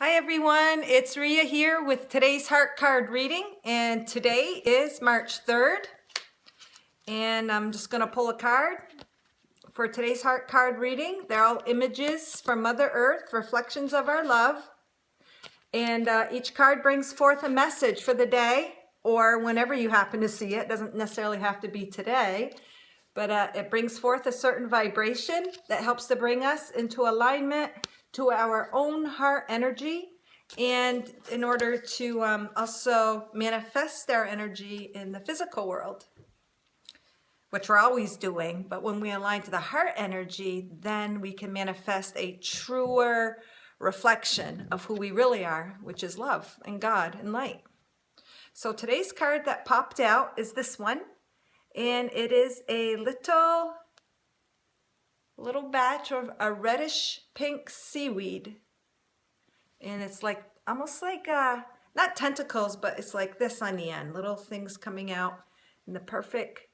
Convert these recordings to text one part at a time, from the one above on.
Hi everyone, it's Ria here with today's heart card reading, and today is March 3rd, and I'm just going to pull a card for today's heart card reading. They're all images from Mother Earth, reflections of our love, and each card brings forth a message for the day or whenever you happen to see it. It doesn't necessarily have to be today, but it brings forth a certain vibration that helps to bring us into alignment to our own heart energy, and in order to also manifest our energy in the physical world, which we're always doing. But when we align to the heart energy, then we can manifest a truer reflection of who we really are, which is love and God and light. So today's card that popped out is this one, and it is a little batch of a reddish pink seaweed, and it's like almost like not tentacles, but it's like this on the end, little things coming out in the perfect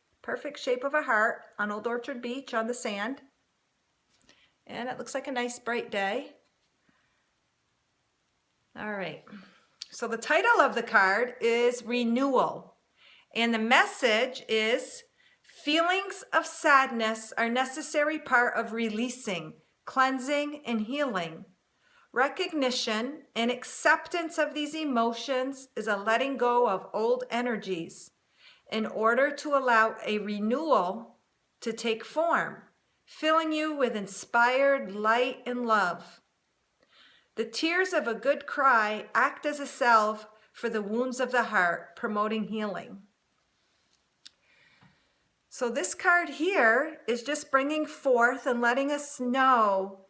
shape of a heart on Old Orchard Beach on the sand. And it looks like a nice bright day. All right, so the title of the card is Renewal, and the message is: feelings of sadness are a necessary part of releasing, cleansing, and healing. Recognition and acceptance of these emotions is a letting go of old energies in order to allow a renewal to take form, filling you with inspired light and love. The tears of a good cry act as a salve for the wounds of the heart, promoting healing. So this card here is just bringing forth and letting us know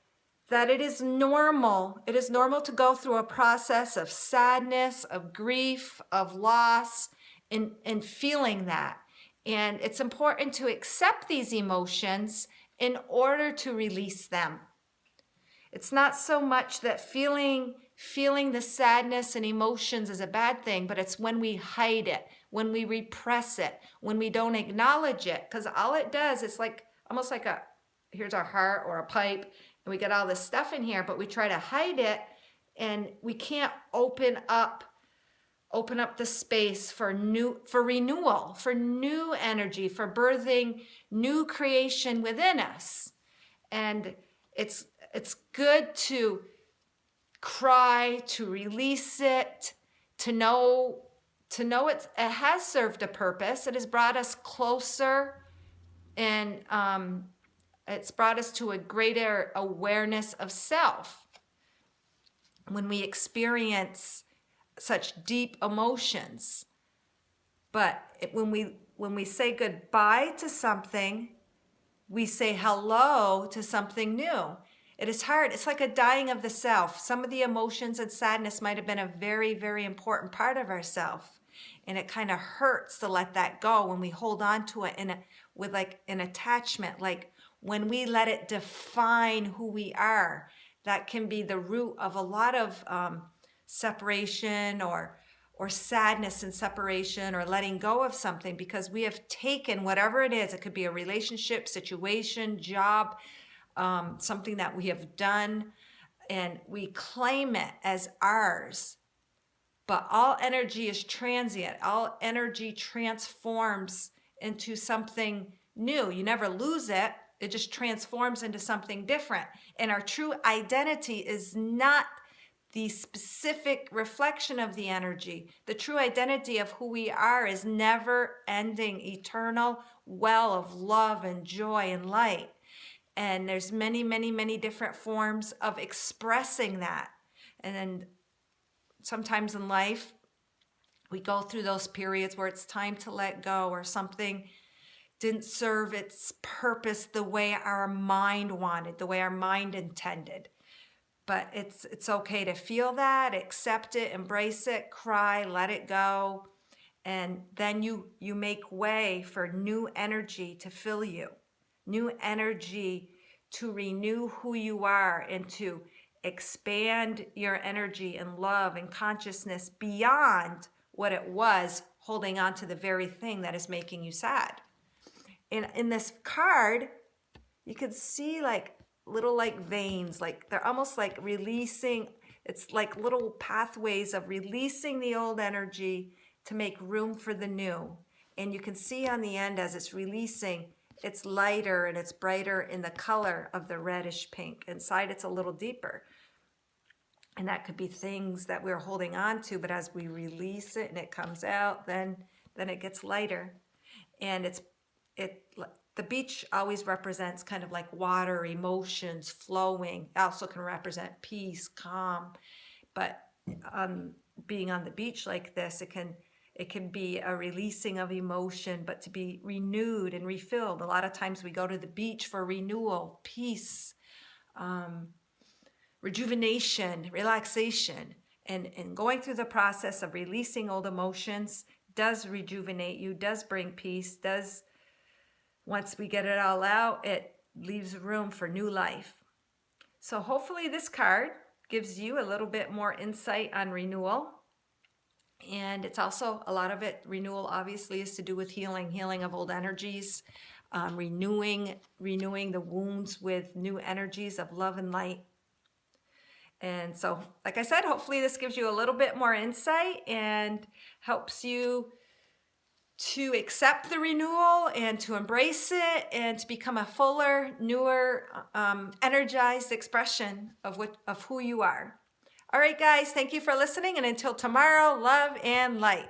that it is normal. It is normal to go through a process of sadness, of grief, of loss, and feeling that. And it's important to accept these emotions in order to release them. It's not so much that feeling the sadness and emotions is a bad thing, but it's when we hide it, when we repress it, when we don't acknowledge it. Because all it does is like almost like here's our heart or a pipe, and we get all this stuff in here, but we try to hide it, and we can't open up the space for renewal, for new energy, for birthing new creation within us. And it's good to cry, to release it, to know it has served a purpose. It has brought us closer, and it's brought us to a greater awareness of self. When we experience such deep emotions, but when we say goodbye to something, we say hello to something new. It is hard. It's like a dying of the self. Some of the emotions and sadness might have been a very, very important part of ourself, and it kind of hurts to let that go when we hold on to it with like an attachment. Like when we let it define who we are, that can be the root of a lot of separation or sadness and separation, or letting go of something, because we have taken whatever it is. It could be a relationship, situation, job, something that we have done, and we claim it as ours. But all energy is transient. All energy transforms into something new. You never lose it. It just transforms into something different. And our true identity is not the specific reflection of the energy. The true identity of who we are is never ending, eternal well of love and joy and light. And there's many, many, many different forms of expressing that. And then sometimes in life, we go through those periods where it's time to let go, or something didn't serve its purpose the way our mind wanted, the way our mind intended. But it's okay to feel that, accept it, embrace it, cry, let it go. And then you make way for new energy to fill you, new energy to renew who you are, and to expand your energy and love and consciousness beyond what it was, holding on to the very thing that is making you sad. In this card, you could see like little like veins, like they're almost like releasing. It's like little pathways of releasing the old energy to make room for the new. And you can see on the end as it's releasing, it's lighter and it's brighter in the color of the reddish pink. Inside it's a little deeper. And that could be things that we're holding on to, but as we release it and it comes out, then it gets lighter. And the beach always represents kind of like water, emotions flowing. It also can represent peace, calm. But being on the beach like this, it can be a releasing of emotion, but to be renewed and refilled. A lot of times we go to the beach for renewal, peace, rejuvenation, relaxation, and going through the process of releasing old emotions does rejuvenate you, does bring peace, once we get it all out, it leaves room for new life. So hopefully this card gives you a little bit more insight on renewal. And it's also, a lot of it, renewal obviously is to do with healing of old energies, renewing the wounds with new energies of love and light. And so, like I said, hopefully this gives you a little bit more insight and helps you to accept the renewal and to embrace it and to become a fuller, newer, energized expression of who you are. All right, guys, thank you for listening. And until tomorrow, love and light.